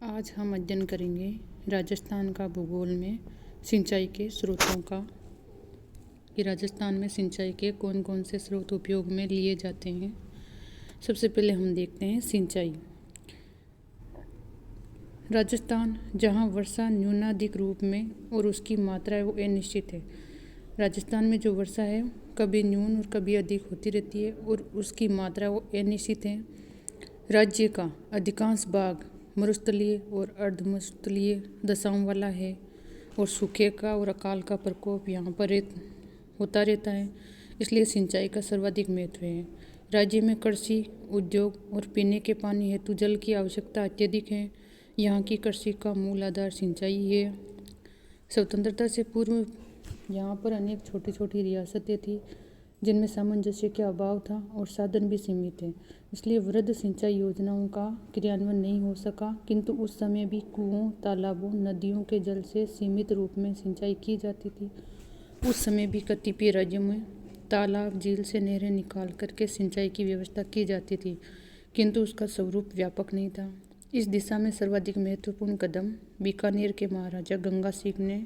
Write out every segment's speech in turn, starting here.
आज हम अध्ययन करेंगे राजस्थान का भूगोल में सिंचाई के स्रोतों का कि राजस्थान में सिंचाई के कौन कौन से स्रोत उपयोग में लिए जाते हैं। सबसे पहले हम देखते हैं सिंचाई। राजस्थान जहां वर्षा न्यूनाधिक रूप में और उसकी मात्रा वो अनिश्चित है। राजस्थान में जो वर्षा है कभी न्यून और कभी अधिक होती रहती है और उसकी मात्रा वो अनिश्चित है। राज्य का अधिकांश भाग मरुस्थलीय और अर्धमरुस्थलीय दशाओं वाला है और सूखे का और अकाल का प्रकोप यहाँ पर होता रहता है, इसलिए सिंचाई का सर्वाधिक महत्व है। राज्य में कृषि, उद्योग और पीने के पानी हेतु जल की आवश्यकता अत्यधिक है। यहाँ की कृषि का मूल आधार सिंचाई है। स्वतंत्रता से पूर्व यहाँ पर अनेक छोटी छोटी रियासतें थी जिनमें सामंजस्य का अभाव था और साधन भी सीमित थे, इसलिए वृहद सिंचाई योजनाओं का क्रियान्वयन नहीं हो सका। किंतु उस समय भी कुओं, तालाबों, नदियों के जल से सीमित रूप में सिंचाई की जाती थी। उस समय भी कतिपय राज्यों में तालाब, झील से नहरें निकाल करके सिंचाई की व्यवस्था की जाती थी, किंतु उसका स्वरूप व्यापक नहीं था। इस दिशा में सर्वाधिक महत्वपूर्ण कदम बीकानेर के महाराजा गंगा सिंह ने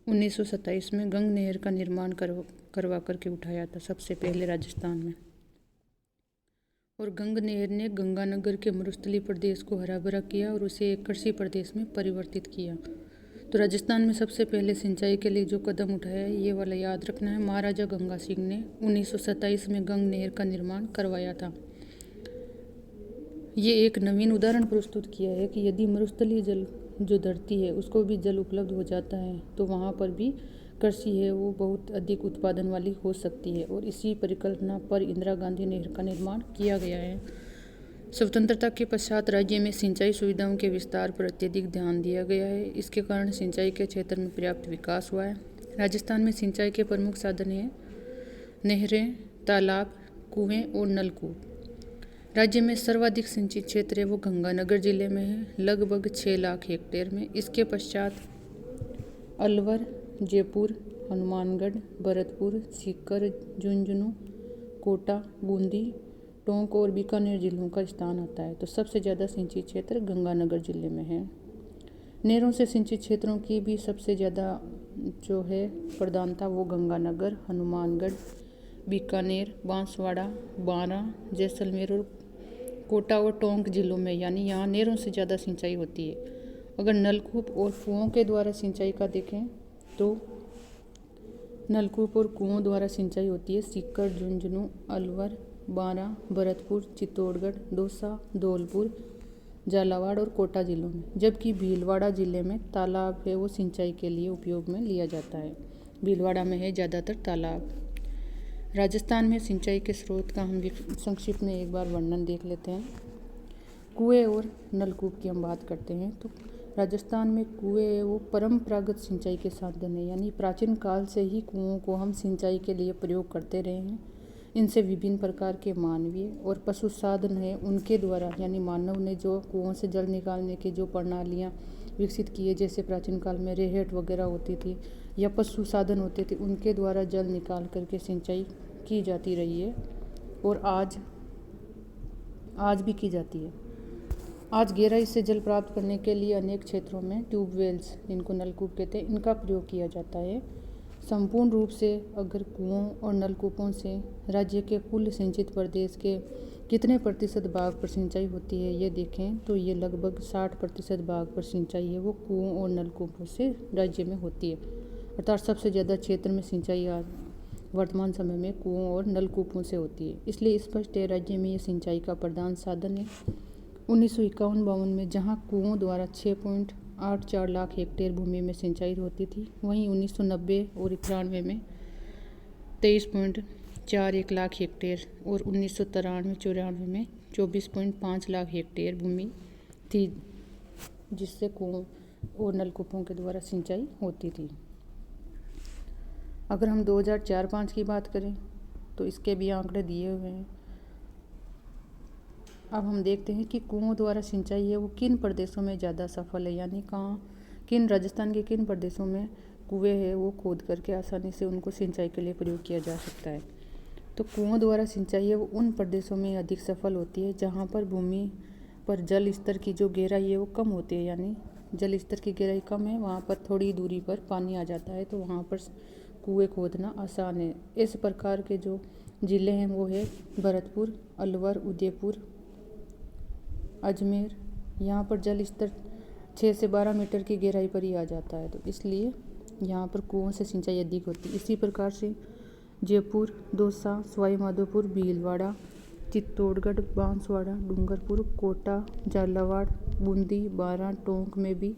1927 में गंग नहर का निर्माण करवा करके उठाया था, सबसे पहले राजस्थान में। और गंग नहर ने गंगानगर के मरुस्थलीय प्रदेश को हरा भरा किया और उसे एक कृषि प्रदेश में परिवर्तित किया। तो राजस्थान में सबसे पहले सिंचाई के लिए जो कदम उठाया ये वाला याद रखना है। महाराजा गंगा सिंह ने 1927 में गंग नहर का निर्माण करवाया था। ये एक नवीन उदाहरण प्रस्तुत किया है कि यदि मरुस्थलीय जल जो धरती है उसको भी जल उपलब्ध हो जाता है तो वहाँ पर भी कृषि है वो बहुत अधिक उत्पादन वाली हो सकती है। और इसी परिकल्पना पर इंदिरा गांधी नहर का निर्माण किया गया है। स्वतंत्रता के पश्चात राज्य में सिंचाई सुविधाओं के विस्तार पर अत्यधिक ध्यान दिया गया है। इसके कारण सिंचाई के क्षेत्र में पर्याप्त विकास हुआ है। राजस्थान में सिंचाई के प्रमुख साधन हैं नहरें, तालाब, कुएं और नलकूप। राज्य में सर्वाधिक सिंचित क्षेत्र है वो गंगानगर जिले में है, लगभग 6 लाख हेक्टेयर में। इसके पश्चात अलवर, जयपुर, हनुमानगढ़, भरतपुर, सीकर, झुंझुनू, कोटा, बूंदी, टोंक और बीकानेर जिलों का स्थान आता है। तो सबसे ज़्यादा सिंचित क्षेत्र गंगानगर जिले में है। नहरों से सिंचित क्षेत्रों की भी सबसे ज़्यादा जो है प्रधानता वो गंगानगर, हनुमानगढ़, बीकानेर, बांसवाड़ा, बारां, जैसलमेर और कोटा और टोंक जिलों में, यानी यहाँ नहरों से ज़्यादा सिंचाई होती है। अगर नलकूप और कुओं के द्वारा सिंचाई का देखें तो नलकूप और कुओं द्वारा सिंचाई होती है सीकर, झुंझुनू, अलवर, बारां, भरतपुर, चित्तौड़गढ़, दौसा, धौलपुर, झालावाड़ और कोटा जिलों में। जबकि भीलवाड़ा जिले में तालाब है वो सिंचाई के लिए उपयोग में लिया जाता है। भीलवाड़ा में है ज़्यादातर तालाब। राजस्थान में सिंचाई के स्रोत का हम संक्षिप्त में एक बार वर्णन देख लेते हैं। कुएं और नलकूप की हम बात करते हैं तो राजस्थान में कुएं वो परंपरागत सिंचाई के साधन है, यानी प्राचीन काल से ही कुओं को हम सिंचाई के लिए प्रयोग करते रहे हैं। इनसे विभिन्न प्रकार के मानवीय और पशु साधन है उनके द्वारा, यानी मानव ने जो कुओं से जल निकालने की जो प्रणालियाँ विकसित की है, जैसे प्राचीन काल में रेहट वगैरह होती थी या पशु साधन होते थे, उनके द्वारा जल निकाल करके सिंचाई की जाती रही है और आज भी की जाती है। आज गहराई से जल प्राप्त करने के लिए अनेक क्षेत्रों में ट्यूबवेल्स, जिनको नलकूप कहते हैं, इनका प्रयोग किया जाता है। संपूर्ण रूप से अगर कुओं और नलकूपों से राज्य के कुल सिंचित प्रदेश के कितने प्रतिशत भाग पर सिंचाई होती है ये देखें तो ये लगभग 60% भाग पर सिंचाई है वो कुओं और नलकूपों से राज्य में होती है। अर्थात सबसे ज़्यादा क्षेत्र में सिंचाई वर्तमान समय में कुओं और नलकूपों से होती है। इसलिए स्पष्ट है राज्य में ये सिंचाई का प्रधान साधन है। 1951-52 में जहां कुओं द्वारा 6.84 लाख हेक्टेयर भूमि में सिंचाई होती थी, वहीं 1990 और 1993 में 23.41 लाख हेक्टेयर और 1993-94 में 24.5 लाख हेक्टेयर भूमि थी जिससे कुओं और नलकूपों के द्वारा सिंचाई होती थी। अगर हम 2004-05 की बात करें तो इसके भी आंकड़े दिए हुए हैं। अब हम देखते हैं कि कुओं द्वारा सिंचाई है वो किन प्रदेशों में ज़्यादा सफल है, यानी राजस्थान के किन प्रदेशों में कुएं है वो खोद करके आसानी से उनको सिंचाई के लिए प्रयोग किया जा सकता है। तो कुओं द्वारा सिंचाई है वो उन प्रदेशों में अधिक सफल होती है जहाँ पर भूमि पर जल स्तर की जो गहराई है वो कम होती है, यानी जल स्तर की गहराई कम है, वहाँ पर थोड़ी दूरी पर पानी आ जाता है, तो वहाँ पर कुएँ खोदना आसान है। इस प्रकार के जो ज़िले हैं वो है भरतपुर, अलवर, उदयपुर, अजमेर। यहाँ पर जल स्तर 6 से 12 मीटर की गहराई पर ही आ जाता है, तो इसलिए यहाँ पर कुओं से सिंचाई अधिक होती है। इसी प्रकार से जयपुर, दौसा, सवाई माधोपुर, भीलवाड़ा, चित्तौड़गढ़, बांसवाड़ा, डूंगरपुर, कोटा, झालावाड़, बूंदी, बारां, टोंक में भी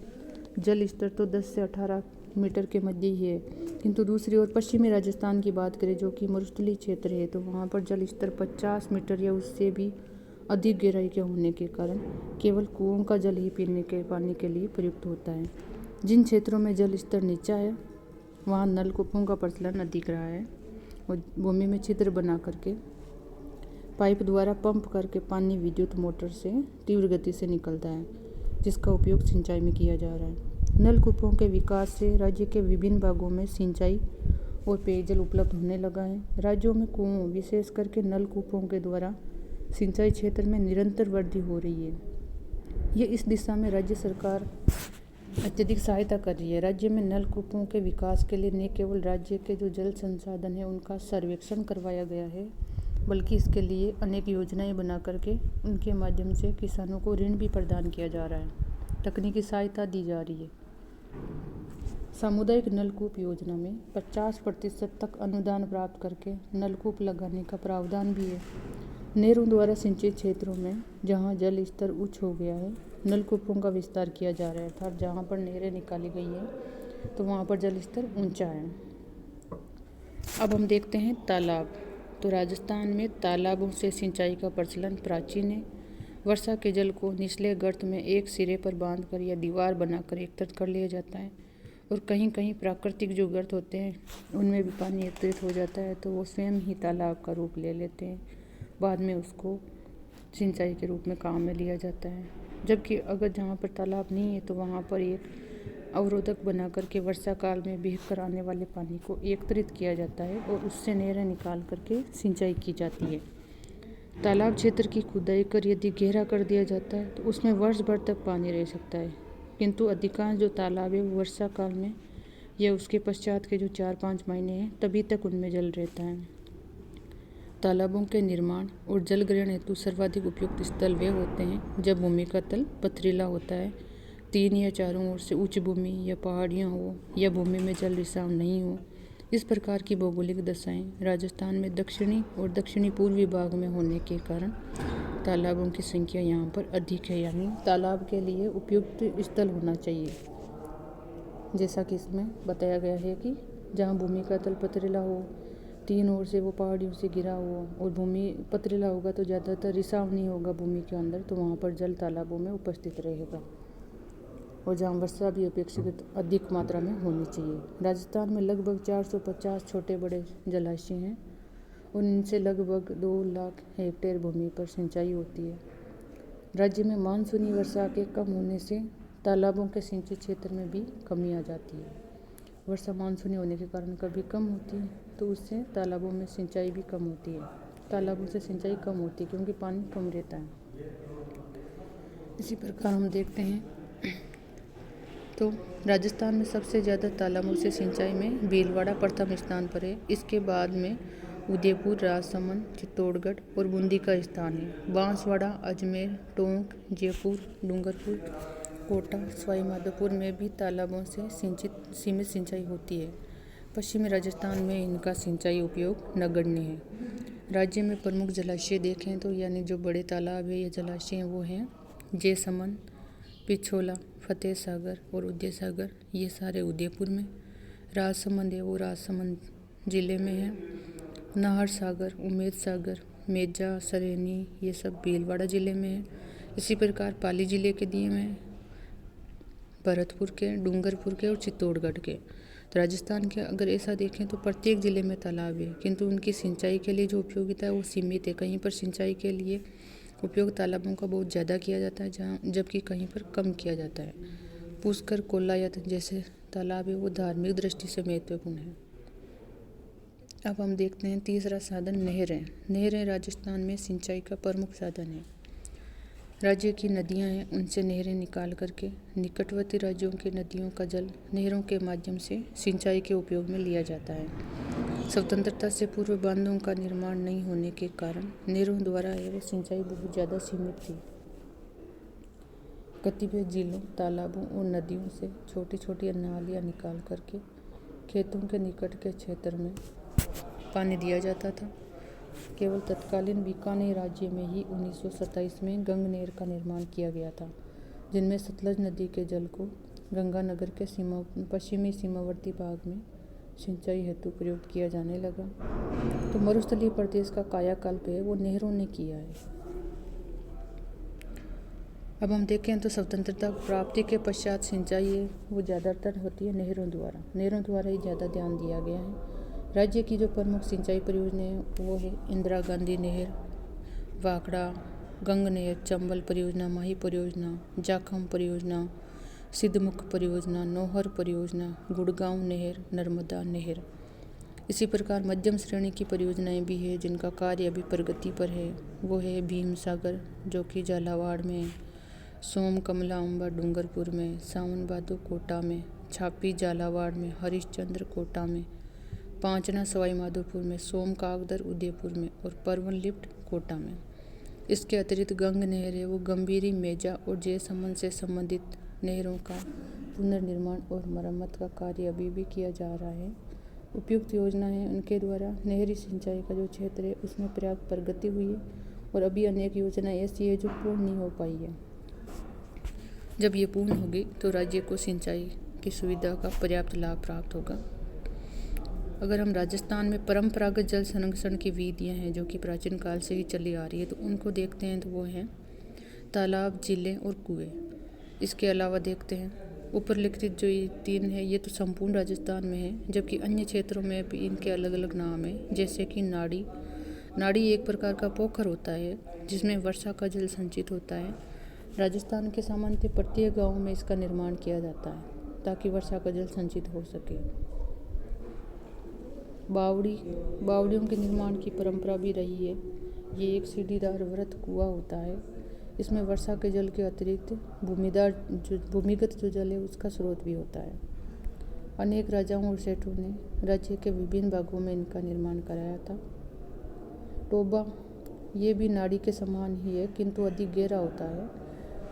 जल स्तर तो 10 से 18 मीटर के मध्य ही है। किंतु दूसरी ओर पश्चिमी राजस्थान की बात करें, जो कि मरुस्थलीय क्षेत्र है, तो वहाँ पर जल स्तर 50 मीटर या उससे भी अधिक गहराई के होने के कारण केवल कुओं का जल ही पीने के पानी के लिए प्रयुक्त होता है। जिन क्षेत्रों में जल स्तर नीचा है वहाँ नलकूपों का प्रचलन अधिक रहा है और भूमि में छिद्र बना करके पाइप द्वारा पंप करके पानी विद्युत मोटर से तीव्र गति से निकलता है, जिसका उपयोग सिंचाई में किया जा रहा है। नलकूपों के विकास से राज्य के विभिन्न भागों में सिंचाई और पेयजल उपलब्ध होने लगा है। राज्यों में कुओं, विशेष करके नलकूपों के द्वारा सिंचाई क्षेत्र में निरंतर वृद्धि हो रही है। ये इस दिशा में राज्य सरकार अत्यधिक सहायता कर रही है। राज्य में नलकूपों के विकास के लिए न केवल राज्य के जो जल संसाधन है उनका सर्वेक्षण करवाया गया है, बल्कि इसके लिए अनेक योजनाएं बना करके उनके माध्यम से किसानों को ऋण भी प्रदान किया जा रहा है, तकनीकी सहायता दी जा रही है। सामुदायिक नलकूप योजना में 50% तक अनुदान प्राप्त करके नलकूप लगाने का प्रावधान भी है। नहरों द्वारा सिंचित क्षेत्रों में जहां जल स्तर उच्च हो गया है, नलकूपों का विस्तार किया जा रहा है, अर्थात जहां पर नहरें निकाली गई हैं तो वहां पर जल स्तर ऊंचा है। अब हम देखते हैं तालाब। तो राजस्थान में तालाबों से सिंचाई का प्रचलन प्राचीन है। वर्षा के जल को निचले गर्त में एक सिरे पर बांधकर या दीवार बनाकर एकत्रित कर लिया जाता है, और कहीं कहीं प्राकृतिक जो गर्त होते हैं उनमें भी पानी एकत्रित हो जाता है, तो वो स्वयं ही तालाब का रूप ले लेते हैं। बाद में उसको सिंचाई के रूप में काम में लिया जाता है। जबकि अगर जहाँ पर तालाब नहीं है तो वहाँ पर एक अवरोधक बना करके वर्षा काल में बह कर आने वाले पानी को एकत्रित किया जाता है और उससे नहरें निकाल करके सिंचाई की जाती है। तालाब क्षेत्र की खुदाई कर यदि गहरा कर दिया जाता है तो उसमें वर्ष भर तक पानी रह सकता है, किंतु अधिकांश जो तालाब है वो वर्षा काल में या उसके पश्चात के जो 4-5 महीने हैं तभी तक उनमें जल रहता है। तालाबों के निर्माण और जल ग्रहण हेतु सर्वाधिक उपयुक्त स्थल वे होते हैं जब भूमि का तल पथरीला होता है, 3 या चारों ओर से उच्च भूमि या पहाड़ियाँ हो, या भूमि में जल रिसाव नहीं हो। इस प्रकार की भौगोलिक दशाएं राजस्थान में दक्षिणी और दक्षिणी पूर्वी भाग में होने के कारण तालाबों की संख्या यहाँ पर अधिक है, यानी तालाब के लिए उपयुक्त स्थल होना चाहिए। जैसा कि इसमें बताया गया है कि जहाँ भूमि का तल पथरीला हो, 3 ओर से वो पहाड़ियों से घिरा हो और भूमि पथरीला होगा तो ज़्यादातर रिसाव नहीं होगा भूमि के अंदर, तो वहाँ पर जल तालाबों में उपस्थित रहेगा। और जहाँ वर्षा भी अपेक्षित अधिक मात्रा में होनी चाहिए। राजस्थान में लगभग 450 छोटे बड़े जलाशय हैं और इनसे लगभग 2 लाख हेक्टेयर भूमि पर सिंचाई होती है। राज्य में मानसूनी वर्षा के कम होने से तालाबों के सिंचित क्षेत्र में भी कमी आ जाती है। वर्षा मानसूनी होने के कारण कभी कम होती है तो उससे तालाबों में सिंचाई भी कम होती है। तालाबों से सिंचाई कम होती है क्योंकि पानी कम रहता है। इसी प्रकार हम देखते हैं तो राजस्थान में सबसे ज़्यादा तालाबों से सिंचाई में भीलवाड़ा प्रथम स्थान पर है। इसके बाद में उदयपुर, राजसमंद, चित्तौड़गढ़ और बूंदी का स्थान है। बांसवाड़ा, अजमेर, टोंक, जयपुर, डूंगरपुर, कोटा, सवाई माधोपुर में भी तालाबों से सीमित सिंचाई होती है। पश्चिमी राजस्थान में इनका सिंचाई उपयोग नगण्य है। राज्य में प्रमुख जलाशय देखें तो यानी जो बड़े तालाब है या जलाशय हैं वो हैं जयसमंद, पिछोला, फतेह सागर और उदय सागर, ये सारे उदयपुर में। राजसमंद है वो राजसमंद जिले में है। नाहर सागर, उमेद सागर, मेजा, सरेनी, ये सब भीलवाड़ा जिले में है। इसी प्रकार पाली जिले के दिए हुए हैं, भरतपुर के, डूंगरपुर के और चित्तौड़गढ़ के। तो राजस्थान के अगर ऐसा देखें तो प्रत्येक ज़िले में तालाब है, किंतु उनकी सिंचाई के लिए जो उपयोगिता है वो सीमित है। कहीं पर सिंचाई के लिए उपयोग तालाबों का बहुत ज़्यादा किया जाता है, जबकि कहीं पर कम किया जाता है। पुष्कर, कोलायत जैसे तालाब है वो धार्मिक दृष्टि से महत्वपूर्ण है। अब हम देखते हैं तीसरा साधन नहरें। नहरें राजस्थान में सिंचाई का प्रमुख साधन है। राज्य की नदियां हैं उनसे नहरें निकाल करके निकटवर्ती राज्यों के नदियों का जल नहरों के माध्यम से सिंचाई के उपयोग में लिया जाता है। स्वतंत्रता से पूर्व बांधों का निर्माण नहीं होने के कारण नहरों द्वारा एवं सिंचाई बहुत ज़्यादा सीमित थी। कतिपय झीलों, तालाबों और नदियों से छोटी छोटी नालियाँ निकाल करके खेतों के निकट के क्षेत्र में पानी दिया जाता था। केवल तत्कालीन बीकानेर राज्य में ही 1927 में गंग नहर का निर्माण किया गया था, जिनमें सतलज नदी के जल को गंगानगर के पश्चिमी सीमावर्ती भाग में सिंचाई हेतु प्रयोग किया जाने लगा। तो मरुस्थलीय प्रदेश का कायाकल्प है वो नहरों ने किया है। अब हम देखें तो स्वतंत्रता प्राप्ति के पश्चात सिंचाई है वो ज़्यादातर होती है नहरों द्वारा ही ज़्यादा ध्यान दिया गया है। राज्य की जो प्रमुख सिंचाई परियोजनाएं हैं वो है इंदिरा गांधी नहर, वाकड़ा, गंग नहर, चंबल परियोजना, माही परियोजना, जाखम परियोजना, सिद्धमुख परियोजना, नौहर परियोजना, गुड़गांव नहर, नर्मदा नहर। इसी प्रकार मध्यम श्रेणी की परियोजनाएं भी है जिनका कार्य अभी प्रगति पर है। वो है भीम सागर जो कि झालावाड़ में है, सोम कमला अम्बा डूंगरपुर में, सावन भादो कोटा में, छापी झालावाड़ में, हरिश्चंद्र कोटा में, पांचना सवाई माधोपुर में, सोम कागदर उदयपुर में और परवन लिफ्ट कोटा में। इसके अतिरिक्त गंग नहर है वो गंभीरी, मेजा और जयसमंद से संबंधित नहरों का पुनर्निर्माण और मरम्मत का कार्य अभी भी किया जा रहा है। उपयुक्त योजना है उनके द्वारा नहरी सिंचाई का जो क्षेत्र है उसमें पर्याप्त प्रगति हुई है और अभी अनेक योजनाएं ऐसी है जो पूर्ण नहीं हो पाई है। जब ये पूर्ण होगी तो राज्य को सिंचाई की सुविधा का पर्याप्त लाभ प्राप्त होगा। अगर हम राजस्थान में परंपरागत जल संरक्षण की विधियाँ हैं जो कि प्राचीन काल से ही चली आ रही है तो उनको देखते हैं तो वो हैं तालाब, झीलें और कुएँ। इसके अलावा देखते हैं ऊपर लिखित जो ये 3 है ये तो संपूर्ण राजस्थान में है, जबकि अन्य क्षेत्रों में भी इनके अलग अलग नाम हैं। जैसे कि नाड़ी एक प्रकार का पोखर होता है जिसमें वर्षा का जल संचित होता है। राजस्थान के सामान्यतः प्रत्येक गाँव में इसका निर्माण किया जाता है ताकि वर्षा का जल संचित हो सके। बावड़ियों के निर्माण की परंपरा भी रही है। ये एक सीढ़ीदार वृत्त कुआं होता है। इसमें वर्षा के जल के अतिरिक्त भूमिगत जो जल है उसका स्रोत भी होता है। अनेक राजाओं और सेठों ने राज्य के विभिन्न भागों में इनका निर्माण कराया था। टोबा ये भी नाड़ी के समान ही है किंतु अधिक गहरा होता है।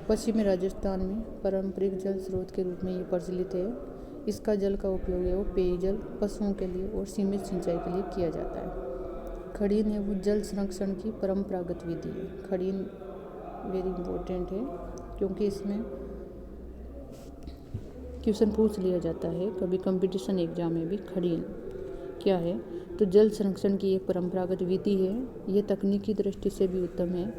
पश्चिमी राजस्थान में पारंपरिक जल स्रोत के रूप में ये प्रचलित है। इसका जल का उपयोग है वो पेयजल, पशुओं के लिए और सीमित सिंचाई के लिए किया जाता है। खड़ीन है वो जल संरक्षण की परंपरागत विधि है। खड़ीन वेरी इंपॉर्टेंट है क्योंकि इसमें क्वेश्चन पूछ लिया जाता है कभी कंपटीशन एग्जाम में भी। खड़ीन क्या है तो जल संरक्षण की एक परंपरागत विधि है। ये तकनीकी दृष्टि से भी उत्तम है।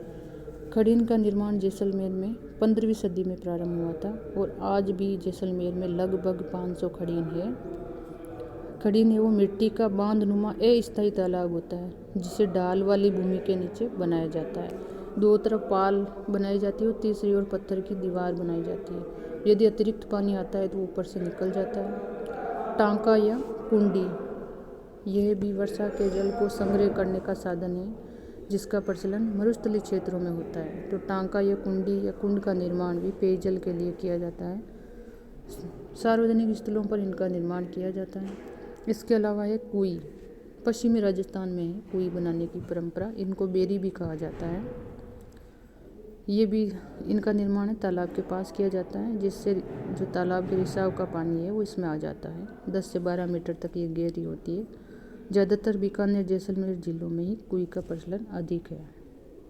खड़ीन का निर्माण जैसलमेर में 15वीं सदी में प्रारंभ हुआ था और आज भी जैसलमेर में लगभग 500 खड़ीन है। खड़ीन है वो मिट्टी का बांधनुमा अस्थायी तालाब होता है जिसे ढाल वाली भूमि के नीचे बनाया जाता है। 2 तरफ पाल बनाई जाती है और तीसरी ओर पत्थर की दीवार बनाई जाती है। यदि अतिरिक्त पानी आता है तो ऊपर से निकल जाता है। टांका या कुंडी यह भी वर्षा के जल को संग्रह करने का साधन है जिसका प्रचलन मरुस्थलीय क्षेत्रों में होता है। तो टांका या कुंडी या कुंड का निर्माण भी पेयजल के लिए किया जाता है। सार्वजनिक स्थलों पर इनका निर्माण किया जाता है। इसके अलावा है कुई। पश्चिमी राजस्थान में है कुई बनाने की परंपरा। इनको बेरी भी कहा जाता है। ये भी इनका निर्माण तालाब के पास किया जाता है जिससे जो तालाब के रिसाव का पानी है वो इसमें आ जाता है। 10 से 12 मीटर तक ये गहरी होती है। ज़्यादातर बीकानेर, जैसलमेर जिलों में ही कुई का प्रचलन अधिक है।